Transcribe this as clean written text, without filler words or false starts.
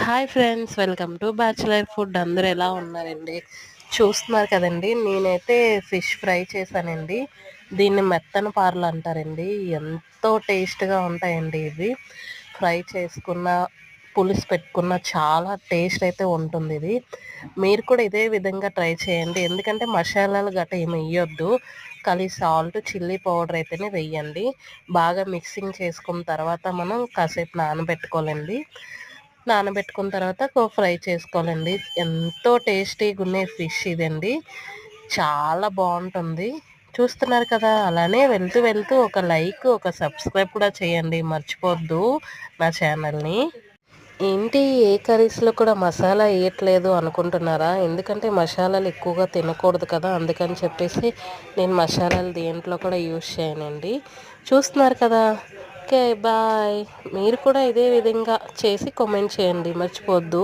Hi friends, welcome to bachelor food. అందరూ ఎలా ఉన్నారండి? చూస్తున్నారు కదండి, నేనైతే ఫిష్ ఫ్రై చేశానండి. దీన్ని మెత్తన పారలు అంటారండి. ఎంతో టేస్ట్గా ఉంటాయండి ఇవి. ఫ్రై చేసుకున్న, పులుసు పెట్టుకున్న చాలా టేస్ట్ అయితే ఉంటుంది ఇది. మీరు కూడా ఇదే విధంగా ట్రై చేయండి. ఎందుకంటే మసాలాలు గట్ట ఏమి వేయొద్దు, ఖాళీ సాల్ట్, చిల్లీ పౌడర్ అయితేనే వేయండి. బాగా మిక్సింగ్ చేసుకున్న తర్వాత మనం కాసేపు నానబెట్టుకోవాలండి. నానబెట్టుకున్న తర్వాత ఫ్రై చేసుకోవాలండి. ఎంతో టేస్టీగా ఉండే ఫిష్ ఇదండి. చాలా బాగుంటుంది. చూస్తున్నారు కదా, అలానే వెళ్తూ వెళ్తూ ఒక లైక్, ఒక సబ్స్క్రైబ్ కూడా చేయండి, మర్చిపోద్దు నా ఛానల్ని. ఏంటి, ఏ కర్రీస్లో కూడా మసాలా వేయట్లేదు అనుకుంటున్నారా? ఎందుకంటే మసాలాలు ఎక్కువగా తినకూడదు కదా, అందుకని చెప్పేసి నేను మసాలాలు దేంట్లో కూడా యూజ్ చేయనండి. చూస్తున్నారు కదా. Okay, bye. మీరు కూడా ఇదే విధంగా చేసి కామెంట్ చేయండి, మర్చిపోవద్దు.